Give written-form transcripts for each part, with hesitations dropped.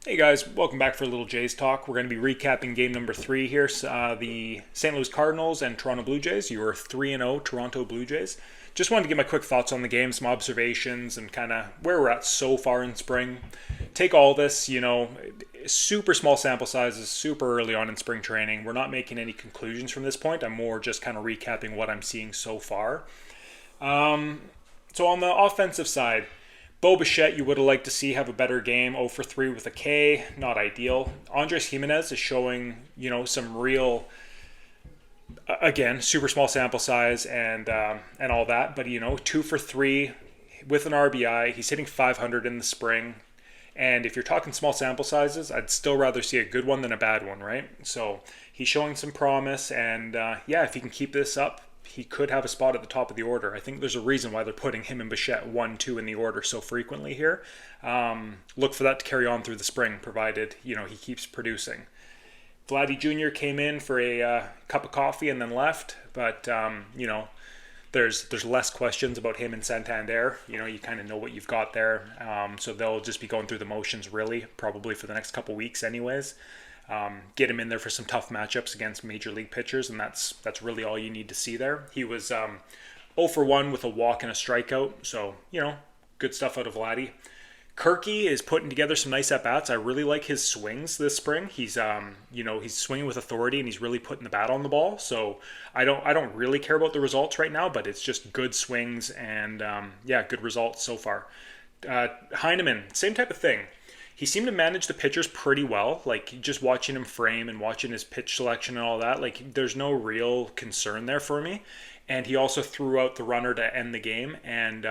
Hey guys, welcome back for a little Jays talk. We're going to be recapping game number 3 here. The St. Louis Cardinals and Toronto Blue Jays. You were 3-0 Toronto Blue Jays. Just wanted to give my quick thoughts on the game, some observations, and kind of where we're at so far in spring. Take all this, super small sample sizes, super early on in spring training. We're not making any conclusions from this point. I'm more just kind of recapping what I'm seeing so far. So on the offensive side, Bo Bichette, you would have liked to see have a better game. 0 for 3 with a K, not ideal. Andres Jimenez is showing, some real, again, super small sample size and all that. But 2 for 3 with an RBI. He's hitting 500 in the spring. And if you're talking small sample sizes, I'd still rather see a good one than a bad one, right? So he's showing some promise, and if he can keep this up, he could have a spot at the top of the order. I think there's a reason why they're putting him and Bichette 1-2 in the order so frequently here. Look for that to carry on through the spring, provided he keeps producing. Vladdy Jr. came in for a cup of coffee and then left, but there's less questions about him and Santander. You kind of know what you've got there, so they'll just be going through the motions really, probably for the next couple weeks, anyways. Get him in there for some tough matchups against major league pitchers, and that's really all you need to see there. He was 0 for 1 with a walk and a strikeout, so good stuff out of Vladdy. Kirky is putting together some nice at-bats. I really like his swings this spring. He's he's swinging with authority, and he's really putting the bat on the ball. So I don't really care about the results right now, but it's just good swings and good results so far. Heineman, same type of thing. He seemed to manage the pitchers pretty well. Like, just watching him frame and watching his pitch selection and all that, like, there's no real concern there for me. And he also threw out the runner to end the game, and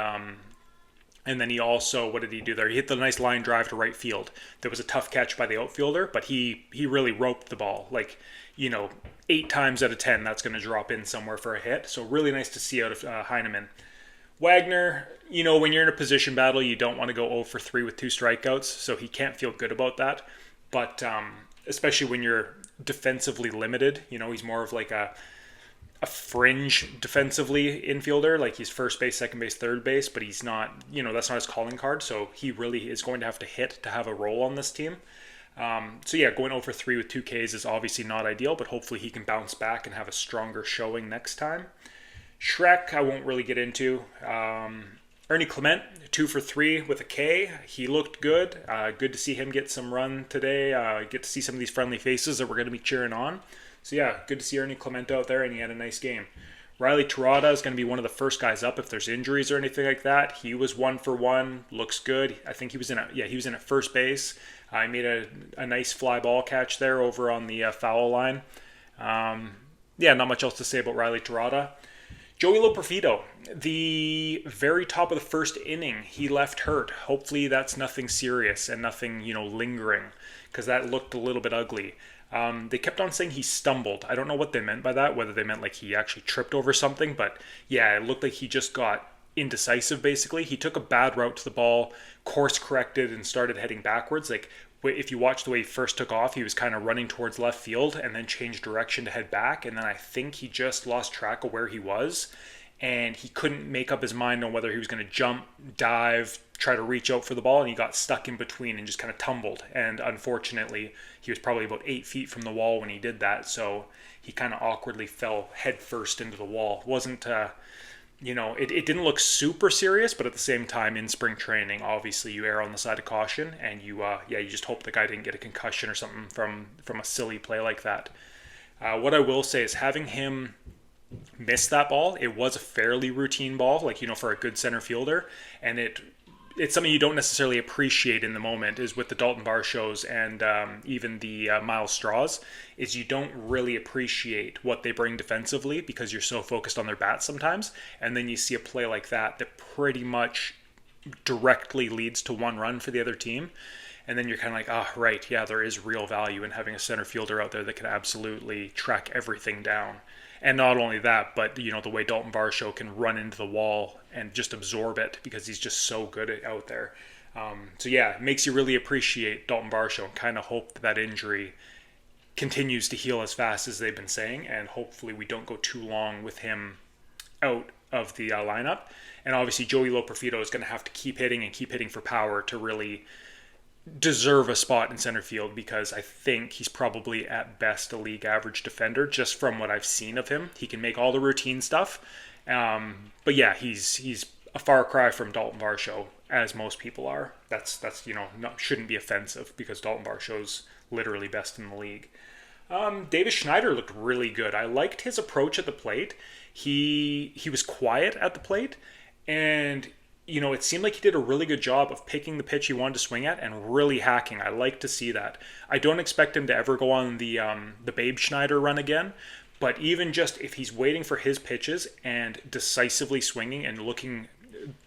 then he also, what did he do there? He hit the nice line drive to right field. There was a tough catch by the outfielder, but he really roped the ball. Like, 8 times out of 10, that's going to drop in somewhere for a hit. So really nice to see out of Heineman. Wagner, when you're in a position battle, you don't want to go 0 for 3 with 2 strikeouts, so he can't feel good about that. But especially when you're defensively limited, he's more of like a fringe defensively infielder, like he's first base, second base, third base, but he's not, that's not his calling card, so he really is going to have to hit to have a role on this team. Going 0 for 3 with 2 Ks is obviously not ideal, but hopefully he can bounce back and have a stronger showing next time. Shrek, I won't really get into. Ernie Clement, 2 for 3 with a K. He looked good. Good to see him get some run today. Get to see some of these friendly faces that we're going to be cheering on. So good to see Ernie Clement out there, and he had a nice game. Riley Terada is going to be one of the first guys up if there's injuries or anything like that. He was 1 for 1, looks good. I think he was in at first base. He made a nice fly ball catch there over on the foul line. Not much else to say about Riley Terada. Joey Loperfido, the very top of the first inning, he left hurt. Hopefully that's nothing serious and nothing, lingering, because that looked a little bit ugly. They kept on saying he stumbled. I don't know what they meant by that, whether they meant like he actually tripped over something, but it looked like he just got indecisive, basically. He took a bad route to the ball, course corrected, and started heading backwards. Like, if you watch the way he first took off, he was kind of running towards left field and then changed direction to head back. And then I think he just lost track of where he was. And he couldn't make up his mind on whether he was going to jump, dive, try to reach out for the ball. And he got stuck in between and just kind of tumbled. And unfortunately, he was probably about 8 feet from the wall when he did that. So he kind of awkwardly fell head first into the wall. It wasn't... it didn't look super serious, but at the same time, in spring training, obviously you err on the side of caution, and you just hope the guy didn't get a concussion or something from a silly play like that. What I will say is having him miss that ball, it was a fairly routine ball, for a good center fielder, and it's something you don't necessarily appreciate in the moment, is with the Dalton Varshows and even the Miles Straws, is you don't really appreciate what they bring defensively because you're so focused on their bats sometimes. And then you see a play like that pretty much directly leads to 1 run for the other team. And then you're kind of like, there is real value in having a center fielder out there that can absolutely track everything down. And not only that, but the way Dalton Varsho can run into the wall and just absorb it because he's just so good out there. It makes you really appreciate Dalton Varsho and kind of hope that injury continues to heal as fast as they've been saying, and hopefully we don't go too long with him out of the lineup. And obviously Joey Loperfido is going to have to keep hitting for power to really deserve a spot in center field because I think he's probably at best a league average defender just from what I've seen of him. He can make all the routine stuff. But yeah, he's a far cry from Dalton Varsho, as most people are. That's shouldn't be offensive because Dalton Varsho's literally best in the league. Davis Schneider looked really good. I liked his approach at the plate. He was quiet at the plate, and it seemed like he did a really good job of picking the pitch he wanted to swing at and really hacking. I like to see that. I don't expect him to ever go on the Babe Schneider run again, but even just if he's waiting for his pitches and decisively swinging and looking,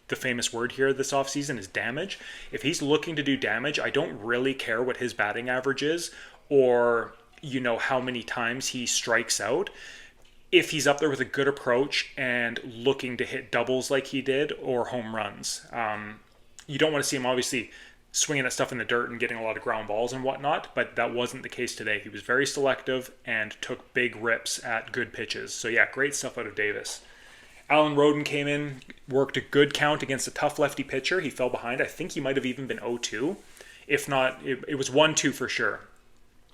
the famous word here this offseason is damage. If he's looking to do damage, I don't really care what his batting average is or how many times he strikes out. If he's up there with a good approach and looking to hit doubles like he did or home runs. You don't want to see him obviously swinging at stuff in the dirt and getting a lot of ground balls and whatnot, but that wasn't the case today. He was very selective and took big rips at good pitches. So yeah, great stuff out of Davis. Alan Roden came in, worked a good count against a tough lefty pitcher. He fell behind. I think he might have even been 0-2. If not, it was 1-2 for sure.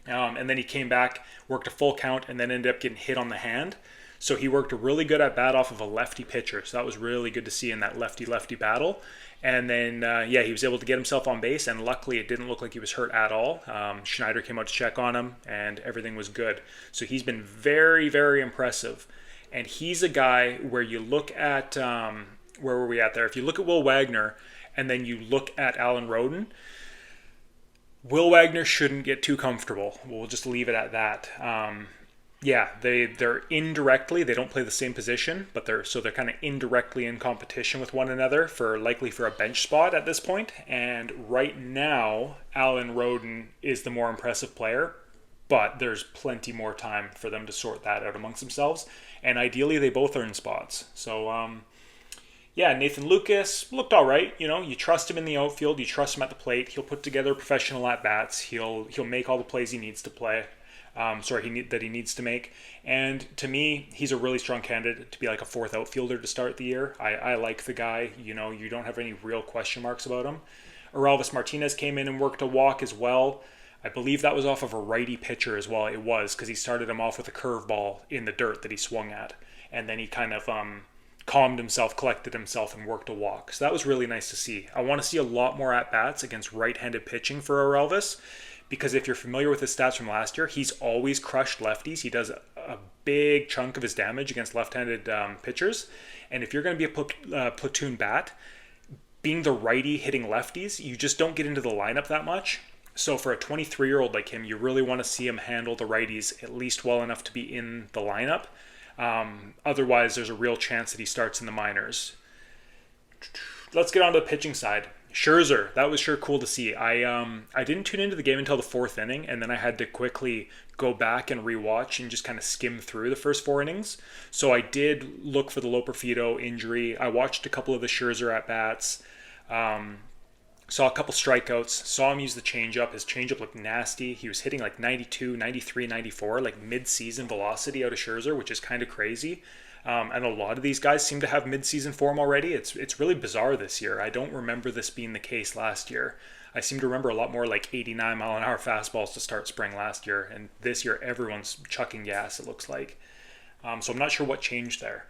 And then he came back, worked a full count, and then ended up getting hit on the hand. So he worked a really good at bat off of a lefty pitcher. So that was really good to see in that lefty-lefty battle. And then, he was able to get himself on base, and luckily it didn't look like he was hurt at all. Schneider came out to check on him, and everything was good. So he's been very, very impressive. And he's a guy where you look at, where were we at there? If you look at Will Wagner, and then you look at Alan Roden, Will Wagner shouldn't get too comfortable. We'll just leave it at that. They're indirectly, they don't play the same position, but they're kind of indirectly in competition with one another likely for a bench spot at this point. And right now, Alan Roden is the more impressive player, but there's plenty more time for them to sort that out amongst themselves. And ideally, they both earn spots. So, Nathan Lucas looked all right. You trust him in the outfield. You trust him at the plate. He'll put together professional at-bats. He'll make all the plays he needs to play. That he needs to make. And to me, he's a really strong candidate to be like a fourth outfielder to start the year. I like the guy. You don't have any real question marks about him. Orelvis Martinez came in and worked a walk as well. I believe that was off of a righty pitcher as well. It was because he started him off with a curveball in the dirt that he swung at. And then he kind of calmed himself, collected himself, and worked a walk. So that was really nice to see. I want to see a lot more at-bats against right-handed pitching for Orelvis, because if you're familiar with his stats from last year, he's always crushed lefties. He does a big chunk of his damage against left-handed pitchers. And if you're going to be a platoon bat, being the righty hitting lefties, you just don't get into the lineup that much. So for a 23-year-old like him, you really want to see him handle the righties at least well enough to be in the lineup. Otherwise, there's a real chance that he starts in the minors. Let's get on to the pitching side. Scherzer, that was sure cool to see. I didn't tune into the game until the fourth inning, and then I had to quickly go back and rewatch and just kind of skim through the first four innings. So I did look for the Loperfido injury. I watched a couple of the Scherzer at-bats. Saw a couple strikeouts, saw him use the changeup. His changeup looked nasty. He was hitting like 92, 93, 94, like mid-season velocity out of Scherzer, which is kind of crazy. And a lot of these guys seem to have mid-season form already. It's really bizarre this year. I don't remember this being the case last year. I seem to remember a lot more like 89-mile-an-hour fastballs to start spring last year. And this year, everyone's chucking gas, it looks like. So I'm not sure what changed there.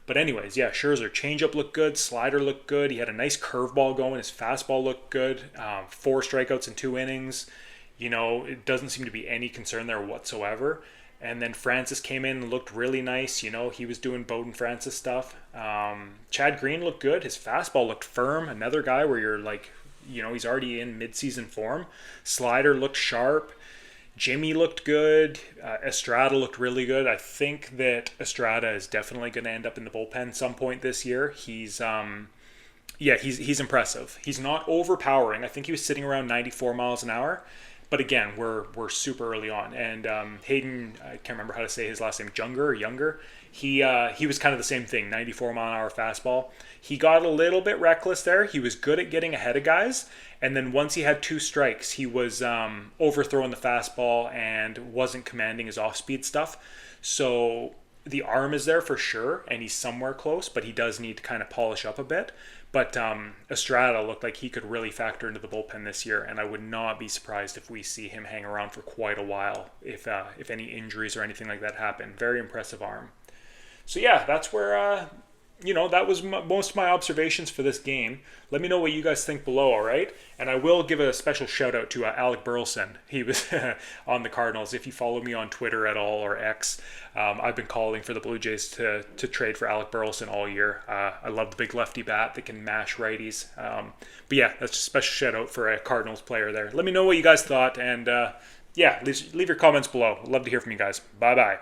But anyways, Scherzer, changeup looked good, slider looked good. He had a nice curveball going. His fastball looked good. 4 strikeouts in 2 innings. It doesn't seem to be any concern there whatsoever. And then Francis came in and looked really nice. He was doing Bowden Francis stuff. Chad Green looked good. His fastball looked firm. Another guy where you're like, he's already in mid-season form. Slider looked sharp. Jimmy looked good. Estrada looked really good. I think that Estrada is definitely going to end up in the bullpen some point this year. He's impressive. He's not overpowering. I think he was sitting around 94 miles an hour. But again, we're super early on. And Hayden, I can't remember how to say his last name, Younger. He was kind of the same thing, 94 mile an hour fastball. He got a little bit reckless there. He was good at getting ahead of guys. And then once he had 2 strikes, he was overthrowing the fastball and wasn't commanding his off-speed stuff. So the arm is there for sure, and he's somewhere close, but he does need to kind of polish up a bit. But Estrada looked like he could really factor into the bullpen this year, and I would not be surprised if we see him hang around for quite a while if any injuries or anything like that happen. Very impressive arm. So yeah, that's where that was most of my observations for this game. Let me know what you guys think below, all right? And I will give a special shout out to Alec Burleson. He was on the Cardinals. If you follow me on Twitter at all or X, I've been calling for the Blue Jays to trade for Alec Burleson all year. I love the big lefty bat that can mash righties. But yeah, that's a special shout out for a Cardinals player there. Let me know what you guys thought, and leave your comments below. I'd love to hear from you guys. Bye-bye.